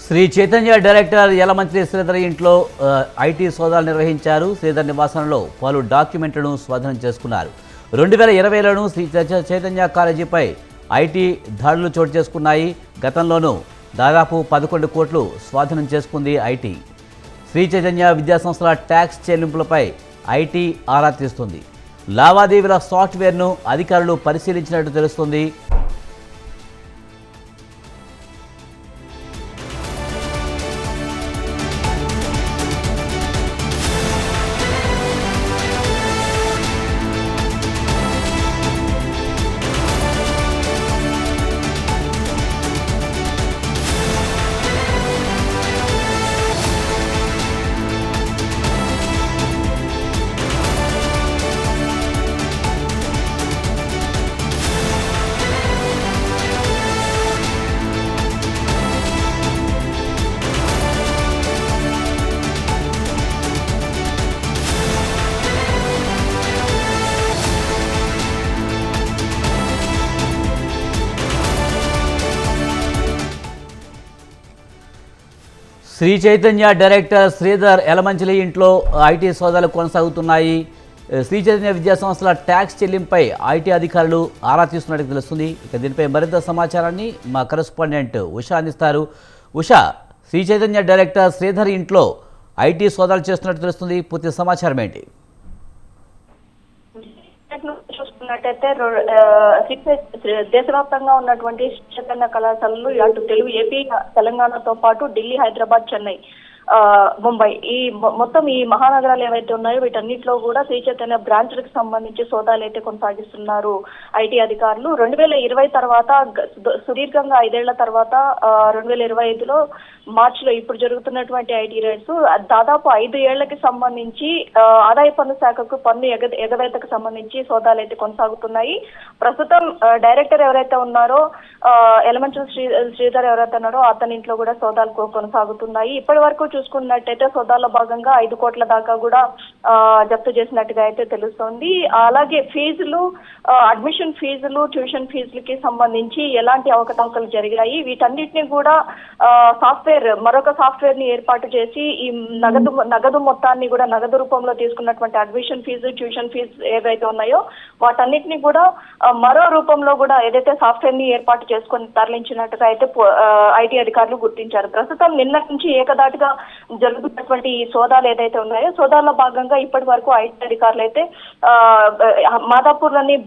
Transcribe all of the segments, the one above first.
Shri Chaitanya director Yalamanchili Sridhar ఇంట్లో IT సోదాలు నిర్వహించారు. శ్రీధర్ నివాసంలో పలు డాక్యుమెంట్లను స్వాధీనం చేసుకున్నారు. 2020లోనూ శ్రీ చైతన్య కాలేజీపై ఐటీ దాడులు చోటు చేసుకున్నాయి. గతంలోనూ దాదాపు 11 కోట్లు స్వాధీనం చేసుకుంది ఐటీ. శ్రీ చైతన్య విద్యాసంస్థల ట్యాక్స్ చెల్లింపులపై ఐటీ ఆరా తీస్తుంది. లావాదేవీల సాఫ్ట్వేర్ను అధికారులు పరిశీలించినట్టు తెలుస్తుంది. శ్రీ చైతన్య డైరెక్టర్ శ్రీధర్ యలమంచిలి ఇంట్లో ఐటీ సోదాలు కొనసాగుతున్నాయి. శ్రీ చైతన్య విద్యాసంస్థల ట్యాక్స్ చెల్లింపై ఐటీ అధికారులు ఆరా తీస్తున్నట్టు తెలుస్తుంది. ఇక దీనిపై మరింత సమాచారాన్ని మా కరెస్పాండెంట్ ఉషా అందిస్తారు. ఉషా, శ్రీ చైతన్య డైరెక్టర్ శ్రీధర్ ఇంట్లో ఐటీ సోదాలు చేస్తున్నట్టు తెలుస్తుంది. పూర్తి సమాచారం ఏంటి? చూసుకున్నట్టయితే దేశవ్యాప్తంగా ఉన్నటువంటి చైతన్య కళాశాలలు అటు తెలుగు ఏపీ తెలంగాణతో పాటు ఢిల్లీ, హైదరాబాద్, చెన్నై, ముంబై మొత్తం ఈ మహానగరాలు ఏవైతే ఉన్నాయో వీటన్నిటిలో కూడా శ్రీ చైతన్య బ్రాంచ్లకు సంబంధించి సోదాలు అయితే కొనసాగిస్తున్నారు ఐటీ అధికారులు. 2020 తర్వాత సుదీర్ఘంగా 5 ఏళ్ల తర్వాత 2025లో మార్చిలో ఇప్పుడు జరుగుతున్నటువంటి ఐటీ రైడ్స్ దాదాపు 5 ఏళ్లకి సంబంధించి ఆదాయ పన్ను శాఖకు పన్ను ఎగవేతకు సంబంధించి సోదాలు అయితే కొనసాగుతున్నాయి. ప్రస్తుతం డైరెక్టర్ ఎవరైతే ఉన్నారో యలమంచిలి శ్రీధర్ ఎవరైతే ఉన్నారో అతని ఇంట్లో కూడా సోదాలు కొనసాగుతున్నాయి. ఇప్పటి వరకు చూసుకున్నట్టయితే సోదాల్లో భాగంగా 5 కోట్ల దాకా కూడా జప్తు చేసినట్టుగా అయితే తెలుస్తోంది. అలాగే ఫీజులు, అడ్మిషన్ ఫీజులు, ట్యూషన్ ఫీజులకి సంబంధించి ఎలాంటి అవకతవకలు జరిగాయి వీటన్నిటిని కూడా మరొక సాఫ్ట్వేర్ ని ఏర్పాటు చేసి ఈ నగదు మొత్తాన్ని కూడా నగదు రూపంలో తీసుకున్నటువంటి అడ్మిషన్ ఫీజు, ట్యూషన్ ఫీజు ఏవైతే ఉన్నాయో వాటన్నిటిని కూడా మరో రూపంలో కూడా ఏదైతే సాఫ్ట్వేర్ ని ఏర్పాటు చేసుకొని తరలించినట్టుగా అయితే ఐటీ అధికారులు గుర్తించారు. ప్రస్తుతం నిన్నటి నుంచి ఏకదాటిగా జరుగుతున్నటువంటి ఈ సోదాలు ఏదైతే ఉన్నాయో సోదాల్లో భాగంగా ఇప్పటి వరకు ఐటీ అధికారులు అయితే మాదాపూర్లోని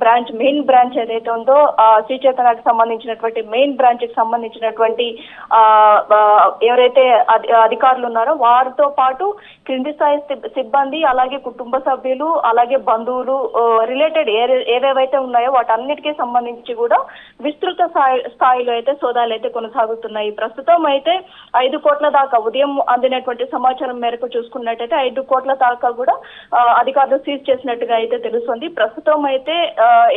మెయిన్ బ్రాంచ్ ఏదైతే ఉందో శ్రీ చైతన్యకి సంబంధించినటువంటి మెయిన్ బ్రాంచ్ కి సంబంధించినటువంటి ఎవరైతే అధికారులు ఉన్నారో వారితో పాటు క్రింది స్థాయి సిబ్బంది, అలాగే కుటుంబ సభ్యులు, అలాగే బంధువులు, రిలేటెడ్ ఏవేవైతే ఉన్నాయో వాటన్నిటికీ సంబంధించి కూడా విస్తృత స్థాయిలో అయితే సోదాలు అయితే కొనసాగుతున్నాయి. ప్రస్తుతం అయితే 5 కోట్ల దాకా ఉదయం అందినటువంటి సమాచారం మేరకు చూసుకున్నట్టయితే 5 కోట్ల దాకా కూడా అధికారులు సీజ్ చేసినట్టుగా అయితే తెలుస్తుంది. ప్రస్తుతం అయితే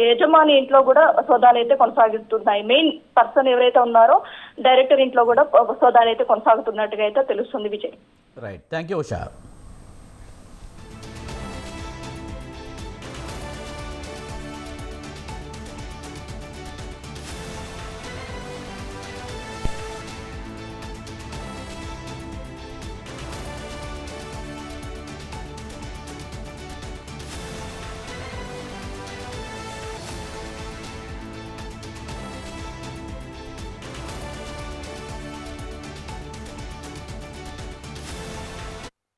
యజమాని ఇంట్లో కూడా సోదాలు అయితే కొనసాగిస్తున్నాయి. మెయిన్ పర్సన్ ఎవరైతే ఉన్నారో డైరెక్టర్ ఇంట్లో కూడా సోదాలు అయితే కొనసాగుతున్నట్టుగా అయితే తెలుస్తుంది. Vijay, right, thank you Usha.